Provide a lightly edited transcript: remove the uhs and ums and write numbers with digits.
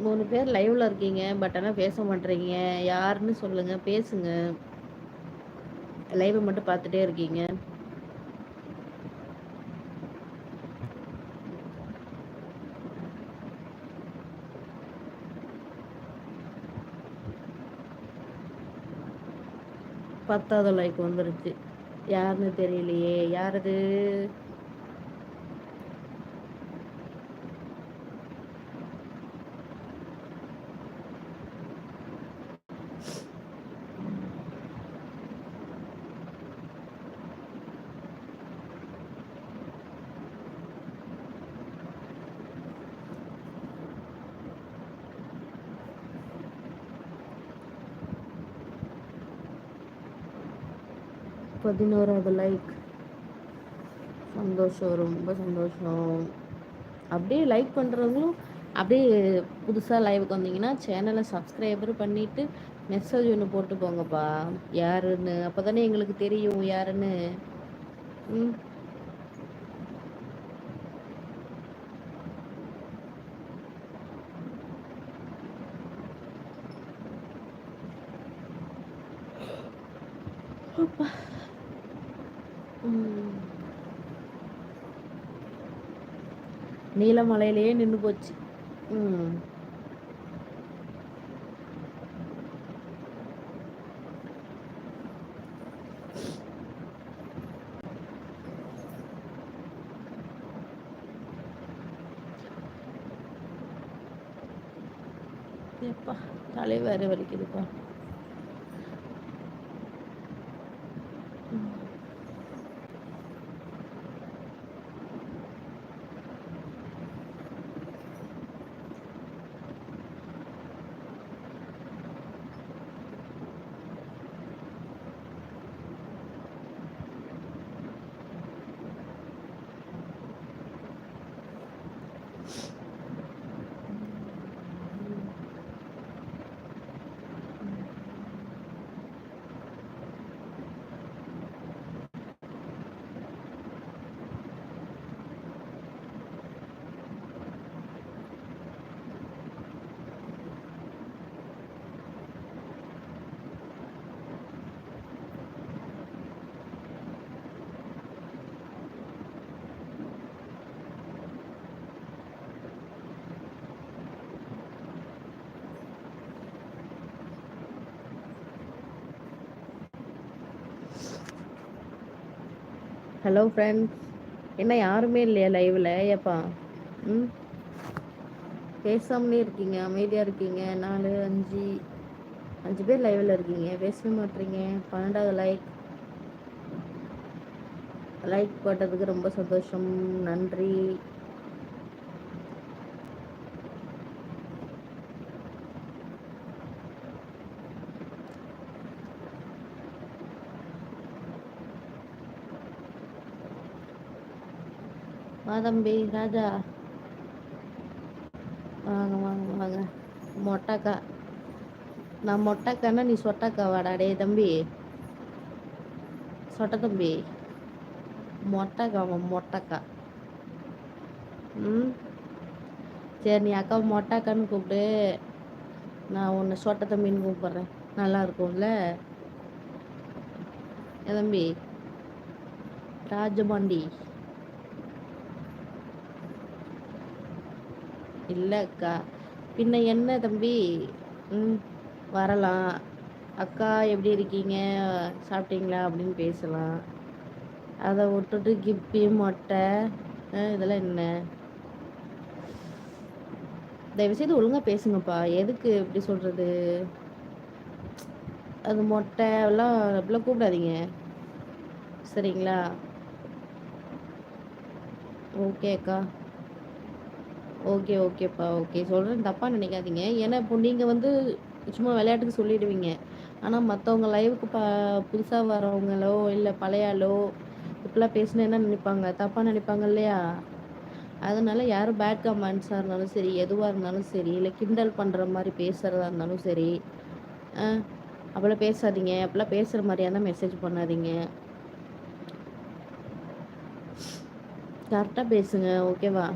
3 பேர் லைவ்ல இருக்கீங்க. பட் ஆனா பேச மாட்றீங்க. யாருன்னு சொல்லுங்க, பேசுங்க. லைவ மட்டும் பார்த்துட்டே இருக்கீங்க. பத்தாவது லைக் வந்துருச்சு. யாருன்னு தெரியலையே. யார் அது? பதினோராவது லைக். சந்தோஷம், ரொம்ப சந்தோஷம். அப்படியே லைக் பண்ணுறவங்களும் அப்படியே புதுசாக லைவுக்கு வந்தீங்கன்னா சேனலை சப்ஸ்கிரைபர் பண்ணிவிட்டு மெசேஜ் ஒன்று போட்டு போங்கப்பா, யாருன்னு. அப்போ தானே எங்களுக்கு தெரியும் யாருன்னு. ம். ம். நீலமலையிலேயே நின்று போச்சு. ம். எப்பா, தலை வேறு வலிக்குதுப்பா. ஹலோ ஃப்ரெண்ட்ஸ், என்ன யாருமே இல்லையா லைவில்? ஏப்பா, ம், பேசாமலே இருக்கீங்க, அமைதியாக இருக்கீங்க. 4 5 5 பேர் லைவில் இருக்கீங்க, பேசவே மாட்டீங்க. 12வது லைக். லைக் போட்டதுக்கு ரொம்ப சந்தோஷம், நன்றி. வா தம்பி ராஜா, வாங்க வாங்க வாங்க. மொட்டாக்கா, நான் மொட்டாக்கானா நீ சொட்டாக்கா வாடா. டே தம்பி, சொட்ட தம்பி, மொட்டாக்காவா மொட்டாக்கா? ம், சரி, நீ அக்கா மொட்டாக்கான்னு கூப்பிடு, நான் உன்னை சொட்ட தம்பின்னு கூப்பிட்றேன். நல்லா இருக்கும்ல தம்பி? ராஜபாண்டி இல்லை அக்கா, பின்ன என்ன தம்பி? ம், வரலாம். அக்கா எப்படி இருக்கீங்க, சாப்பிட்டீங்களா அப்படின்னு பேசலாம். அதை விட்டுட்டு கிப்பி மொட்டை இதெல்லாம் என்ன? தயவுசெய்து ஒழுங்காக பேசுங்கப்பா. எதுக்கு எப்படி சொல்கிறது? அது மொட்டை எல்லாம் அப்படிலாம் கூப்பிடாதீங்க, சரிங்களா? ஓகே அக்கா, ஓகே ஓகேப்பா, ஓகே. சொல்கிறேன், தப்பாக நினைக்காதீங்க. ஏன்னா இப்போ நீங்கள் வந்து சும்மா விளையாட்டுக்கு சொல்லிடுவீங்க. ஆனால் மற்றவங்க லைவுக்கு புதுசாக வரவங்களோ இல்லை பழையாளோ இப்படிலாம் பேசினா என்ன நினைப்பாங்க? தப்பாக நினைப்பாங்க இல்லையா? அதனால யாரும் பேட் கமெண்ட்ஸாக இருந்தாலும் சரி, எதுவாக இருந்தாலும் சரி, இல்லை கிண்டல் பண்ணுற மாதிரி பேசுகிறதா இருந்தாலும் சரி, அப்போல்லாம் பேசாதீங்க. அப்போல்லாம் பேசுகிற மாதிரியா இருந்தால் மெசேஜ் பண்ணாதீங்க. கரெக்டாக பேசுங்க, ஓகேவா?